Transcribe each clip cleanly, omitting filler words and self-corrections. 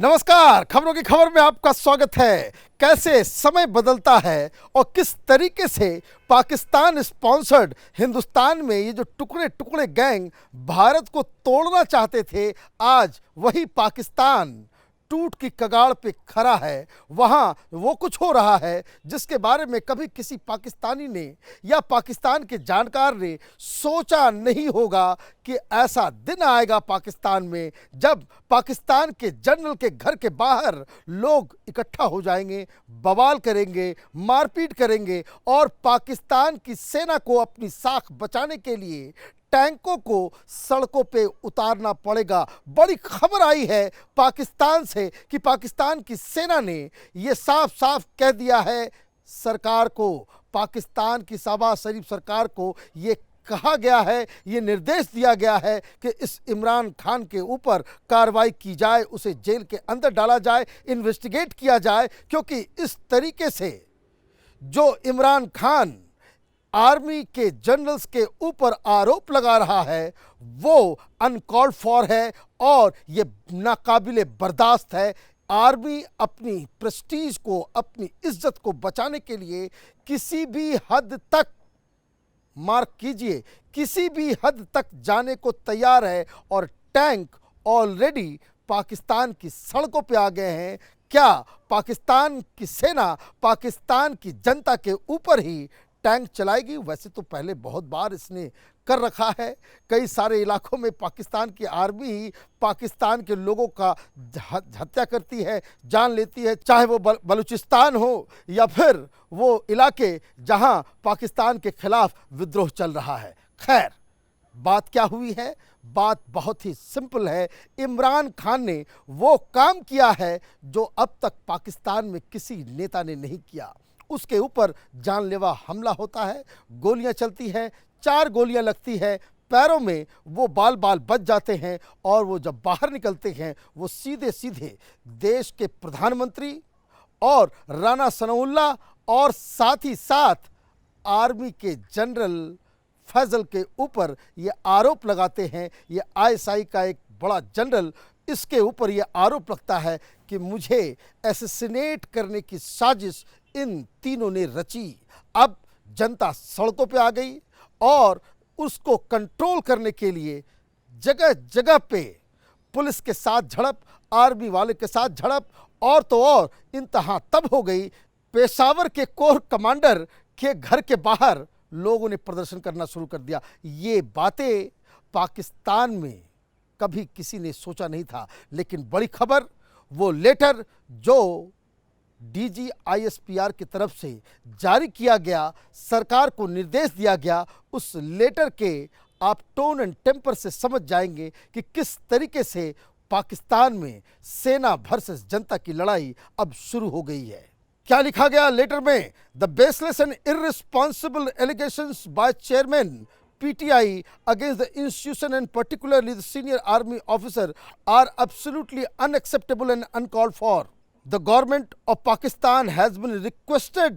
नमस्कार, खबरों की खबर में आपका स्वागत है। कैसे समय बदलता है और किस तरीके से पाकिस्तान स्पॉन्सर्ड हिंदुस्तान में ये जो टुकड़े टुकड़े गैंग भारत को तोड़ना चाहते थे, आज वही पाकिस्तान टूट की कगार पे खड़ा है। वहाँ वो कुछ हो रहा है जिसके बारे में कभी किसी पाकिस्तानी ने या पाकिस्तान के जानकार ने सोचा नहीं होगा कि ऐसा दिन आएगा पाकिस्तान में जब पाकिस्तान के जनरल के घर के बाहर लोग इकट्ठा हो जाएंगे, बवाल करेंगे, मारपीट करेंगे और पाकिस्तान की सेना को अपनी साख बचाने के लिए टैंकों को सड़कों पे उतारना पड़ेगा। बड़ी खबर आई है पाकिस्तान से कि पाकिस्तान की सेना ने ये साफ साफ कह दिया है सरकार को, पाकिस्तान की शहबाज शरीफ सरकार को ये कहा गया है, ये निर्देश दिया गया है कि इस इमरान खान के ऊपर कार्रवाई की जाए, उसे जेल के अंदर डाला जाए, इन्वेस्टिगेट किया जाए, क्योंकि इस तरीके से जो इमरान खान आर्मी के जनरल्स के ऊपर आरोप लगा रहा है वो अनकॉल्ड फॉर है और ये नाकाबिले बर्दाश्त है। आर्मी अपनी प्रेस्टीज को, अपनी इज्जत को बचाने के लिए किसी भी हद तक, मार्क कीजिए, किसी भी हद तक जाने को तैयार है और टैंक ऑलरेडी पाकिस्तान की सड़कों पे आ गए हैं। क्या पाकिस्तान की सेना पाकिस्तान की जनता के ऊपर ही टैंक चलाएगी? वैसे तो पहले बहुत बार इसने कर रखा है। कई सारे इलाकों में पाकिस्तान की आर्मी ही पाकिस्तान के लोगों का हत्या करती है, जान लेती है, चाहे वो बलूचिस्तान हो या फिर वो इलाके जहां पाकिस्तान के खिलाफ विद्रोह चल रहा है। खैर, बात क्या हुई है? बात बहुत ही सिंपल है। इमरान खान ने वो काम किया है जो अब तक पाकिस्तान में किसी नेता ने नहीं किया। उसके ऊपर जानलेवा हमला होता है, गोलियां चलती हैं, 4 गोलियां लगती हैं, पैरों में वो बाल बाल बच जाते हैं और वो जब बाहर निकलते हैं वो सीधे सीधे देश के प्रधानमंत्री और राना सनाउल्लाह और साथ ही साथ आर्मी के जनरल फैजल के ऊपर ये आरोप लगाते हैं। ये आईएसआई का एक बड़ा जनरल, इसके ऊपर ये आरोप लगता है कि मुझे असैसिनेट करने की साजिश इन तीनों ने रची। अब जनता सड़कों पे आ गई और उसको कंट्रोल करने के लिए जगह जगह पे पुलिस के साथ झड़प, आर्मी वाले के साथ झड़प, और तो और इंतहा तब हो गई पेशावर के कोर कमांडर के घर के बाहर लोगों ने प्रदर्शन करना शुरू कर दिया। ये बातें पाकिस्तान में कभी किसी ने सोचा नहीं था। लेकिन बड़ी खबर, वो लेटर जो डीजी आईएसपीआर की तरफ से जारी किया गया, सरकार को निर्देश दिया गया, उस लेटर के आप टोन एंड टेम्पर से समझ जाएंगे कि किस तरीके से पाकिस्तान में सेना वर्सेस जनता की लड़ाई अब शुरू हो गई है। क्या लिखा गया लेटर में? The baseless and irresponsible allegations by chairman PTI against the institution and particularly the senior army officer are absolutely unacceptable and uncalled for. The government of Pakistan has been requested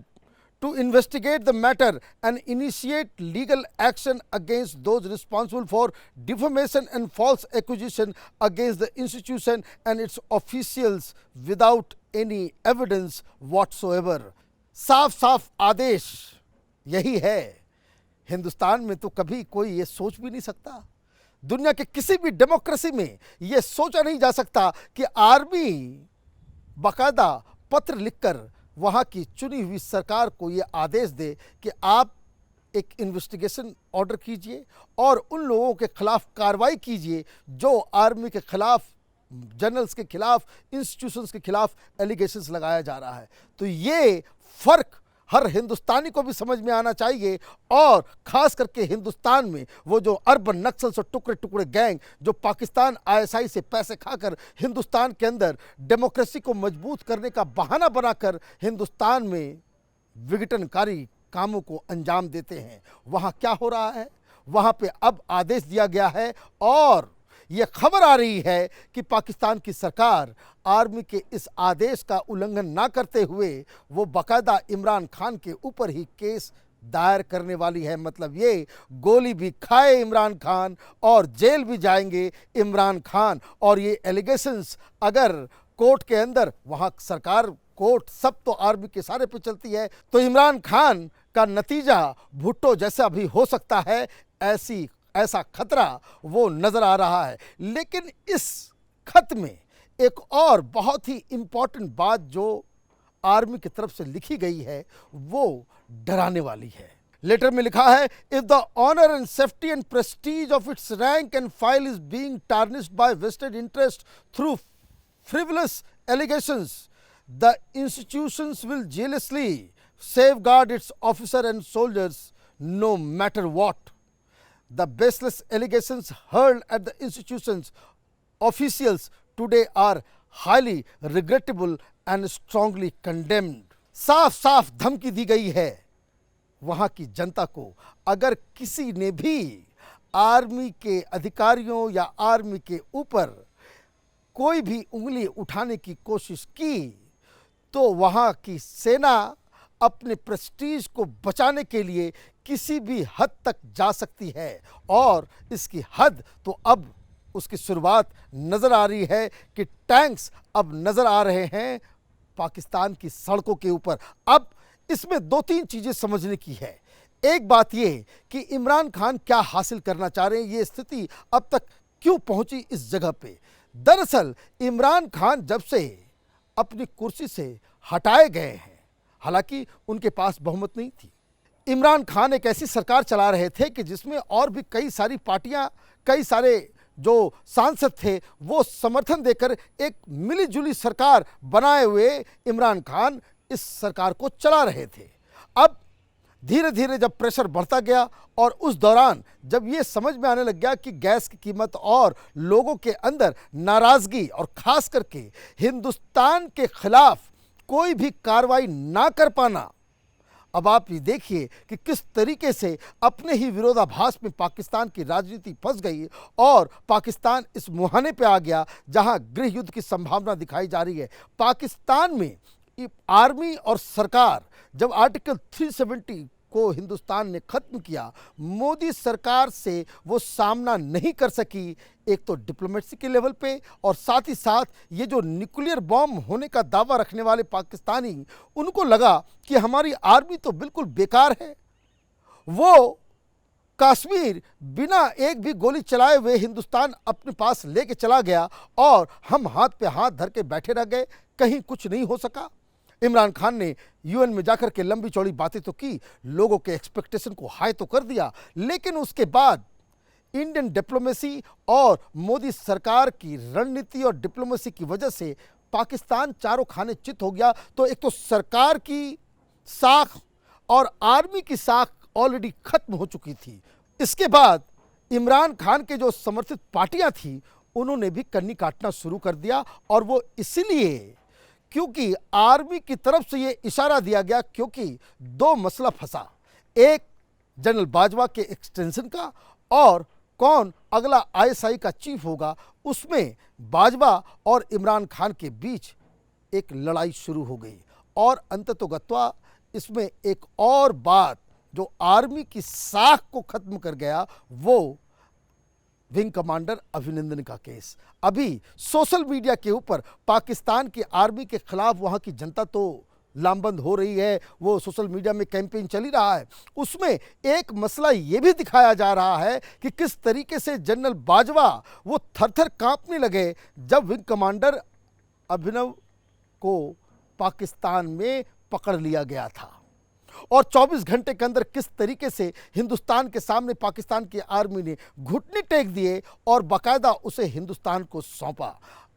to investigate the matter and initiate legal action against those responsible for defamation and false accusation against the institution and its officials without any evidence whatsoever. साफ साफ आदेश यही है। हिंदुस्तान में तो कभी कोई ये सोच भी नहीं सकता, दुनिया के किसी भी डेमोक्रेसी में ये सोचा नहीं जा सकता कि आर्मी बाकायदा पत्र लिखकर वहाँ की चुनी हुई सरकार को ये आदेश दे कि आप एक इन्वेस्टिगेशन ऑर्डर कीजिए और उन लोगों के खिलाफ कार्रवाई कीजिए जो आर्मी के खिलाफ, जनरल्स के खिलाफ, इंस्टीट्यूशंस के खिलाफ एलिगेशंस लगाया जा रहा है। तो ये फ़र्क हर हिंदुस्तानी को भी समझ में आना चाहिए और ख़ास करके हिंदुस्तान में वो जो अर्बन नक्सल्स और टुकड़े टुकड़े गैंग जो पाकिस्तान आईएसआई से पैसे खाकर हिंदुस्तान के अंदर डेमोक्रेसी को मजबूत करने का बहाना बनाकर हिंदुस्तान में विघटनकारी कामों को अंजाम देते हैं, वहाँ क्या हो रहा है? वहाँ पे अब आदेश दिया गया है और ये खबर आ रही है कि पाकिस्तान की सरकार आर्मी के इस आदेश का उल्लंघन ना करते हुए वो बाकायदा इमरान खान के ऊपर ही केस दायर करने वाली है। मतलब ये गोली भी खाए इमरान खान और जेल भी जाएंगे इमरान खान। और ये एलिगेशंस अगर कोर्ट के अंदर, वहाँ सरकार कोर्ट सब तो आर्मी के इशारे पे चलती है। तो इमरान खान का नतीजा भुट्टो जैसा भी हो सकता है, ऐसा खतरा वो नजर आ रहा है। लेकिन इस खत में एक और बहुत ही इंपॉर्टेंट बात जो आर्मी की तरफ से लिखी गई है वो डराने वाली है। लेटर में लिखा है, if the honour and safety and prestige of its rank and file is being tarnished by vested interest through frivolous allegations, the institutions will jealously safeguard its officer and soldiers no matter what. The baseless allegations hurled at the institution's officials today are highly regrettable and strongly condemned. साफ साफ धमकी दी गई है वहां की जनता को। अगर किसी ने भी आर्मी के अधिकारियों या आर्मी के ऊपर कोई भी उंगली उठाने की कोशिश की तो वहाँ की सेना अपने प्रेस्टीज को बचाने के लिए किसी भी हद तक जा सकती है। और इसकी हद तो अब उसकी शुरुआत नज़र आ रही है कि टैंक्स अब नज़र आ रहे हैं पाकिस्तान की सड़कों के ऊपर। अब इसमें दो तीन चीज़ें समझने की है। एक बात ये कि इमरान खान क्या हासिल करना चाह रहे हैं, ये स्थिति अब तक क्यों पहुंची इस जगह पे। दरअसल इमरान खान जब से अपनी कुर्सी से हटाए गए हैं, हालांकि उनके पास बहुमत नहीं थी, इमरान खान एक ऐसी सरकार चला रहे थे कि जिसमें और भी कई सारी पार्टियां, कई सारे जो सांसद थे वो समर्थन देकर एक मिलीजुली सरकार बनाए हुए इमरान खान इस सरकार को चला रहे थे। अब धीरे धीरे जब प्रेशर बढ़ता गया और उस दौरान जब ये समझ में आने लग गया कि गैस की कीमत और लोगों के अंदर नाराज़गी और ख़ास करके हिंदुस्तान के खिलाफ कोई भी कार्रवाई ना कर पाना, अब आप ये देखिए कि किस तरीके से अपने ही विरोधाभास में पाकिस्तान की राजनीति फंस गई और पाकिस्तान इस मुहाने पे आ गया जहां गृह युद्ध की संभावना दिखाई जा रही है। पाकिस्तान में आर्मी और सरकार जब आर्टिकल 370 को हिंदुस्तान ने खत्म किया, मोदी सरकार से वो सामना नहीं कर सकी, एक तो डिप्लोमेसी के लेवल पे और साथ ही साथ ये जो न्यूक्लियर बॉम्ब होने का दावा रखने वाले पाकिस्तानी, उनको लगा कि हमारी आर्मी तो बिल्कुल बेकार है। वो कश्मीर बिना एक भी गोली चलाए हुए हिंदुस्तान अपने पास लेके चला गया और हम हाथ पे हाथ धर के बैठे रह गए, कहीं कुछ नहीं हो सका। इमरान खान ने यूएन में जाकर के लंबी चौड़ी बातें तो की, लोगों के एक्सपेक्टेशन को हाई तो कर दिया, लेकिन उसके बाद इंडियन डिप्लोमेसी और मोदी सरकार की रणनीति और डिप्लोमेसी की वजह से पाकिस्तान चारों खाने चित हो गया। तो एक तो सरकार की साख और आर्मी की साख ऑलरेडी खत्म हो चुकी थी। इसके बाद इमरान खान के जो समर्थित पार्टियां थी उन्होंने भी कन्नी काटना शुरू कर दिया, और वो इसलिए क्योंकि आर्मी की तरफ से ये इशारा दिया गया, क्योंकि दो मसला फंसा, एक जनरल बाजवा के एक्सटेंशन का और कौन अगला आईएसआई का चीफ होगा, उसमें बाजवा और इमरान खान के बीच एक लड़ाई शुरू हो गई। और अंततोगत्वा इसमें एक और बात जो आर्मी की साख को खत्म कर गया, वो विंग कमांडर अभिनंदन का केस। अभी सोशल मीडिया के ऊपर पाकिस्तान की आर्मी के खिलाफ वहां की जनता तो लामबंद हो रही है, वो सोशल मीडिया में कैंपेन चल ही रहा है। उसमें एक मसला ये भी दिखाया जा रहा है कि किस तरीके से जनरल बाजवा वो थर-थर कांपने लगे जब विंग कमांडर अभिनव को पाकिस्तान में पकड़ लिया गया था, और 24 घंटे के अंदर किस तरीके से हिंदुस्तान के सामने पाकिस्तान की आर्मी ने घुटने टेक दिए और बाकायदा उसे हिंदुस्तान को सौंपा।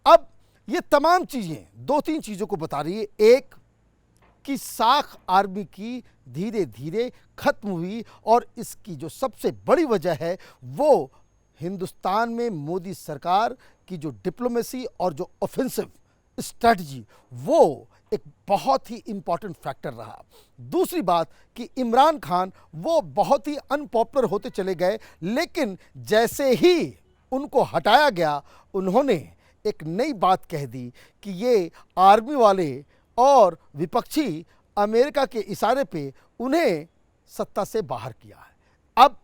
अब ये तमाम चीज़ें दो तीन चीज़ों को बता रही है। एक कि साख आर्मी की धीरे धीरे खत्म हुई, और इसकी जो सबसे बड़ी वजह है वो हिंदुस्तान में मोदी सरकार की जो डिप्लोमेसी और जो ऑफेंसिव स्ट्रैटेजी, वो एक बहुत ही इंपॉर्टेंट फैक्टर रहा। दूसरी बात कि इमरान खान वो बहुत ही अनपॉपुलर होते चले गए, लेकिन जैसे ही उनको हटाया गया उन्होंने एक नई बात कह दी कि ये आर्मी वाले और विपक्षी अमेरिका के इशारे पे उन्हें सत्ता से बाहर किया है। अब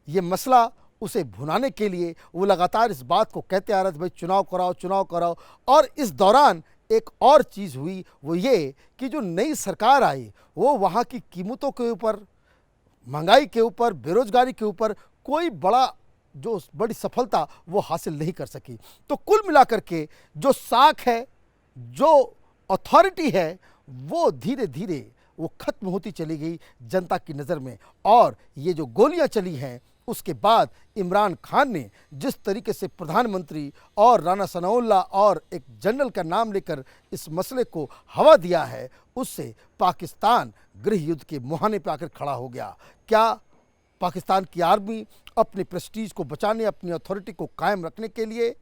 ये मसला उसे भुनाने के लिए वो लगातार इस बात को कहते आ रहे थे, भाई चुनाव कराओ चुनाव कराओ। और इस दौरान एक और चीज़ हुई, वो ये कि जो नई सरकार आई वो वहाँ की कीमतों के ऊपर, महंगाई के ऊपर, बेरोजगारी के ऊपर कोई बड़ी सफलता वो हासिल नहीं कर सकी। तो कुल मिलाकर के जो साख है, जो अथॉरिटी है, वो धीरे धीरे वो खत्म होती चली गई जनता की नज़र में। और ये जो गोलियां चली हैं उसके बाद इमरान खान ने जिस तरीके से प्रधानमंत्री और राणा सनाउल्लाह और एक जनरल का नाम लेकर इस मसले को हवा दिया है, उससे पाकिस्तान गृह युद्ध के मुहाने पर आकर खड़ा हो गया। क्या पाकिस्तान की आर्मी अपने प्रेस्टीज को बचाने, अपनी अथॉरिटी को कायम रखने के लिए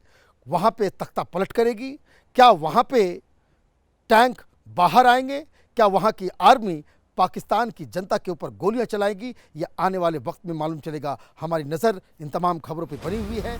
वहाँ पे तख्ता पलट करेगी? क्या वहाँ पे टैंक बाहर आएंगे? क्या वहाँ की आर्मी पाकिस्तान की जनता के ऊपर गोलियां चलाएगी? यह आने वाले वक्त में मालूम चलेगा। हमारी नज़र इन तमाम खबरों पर बनी हुई है।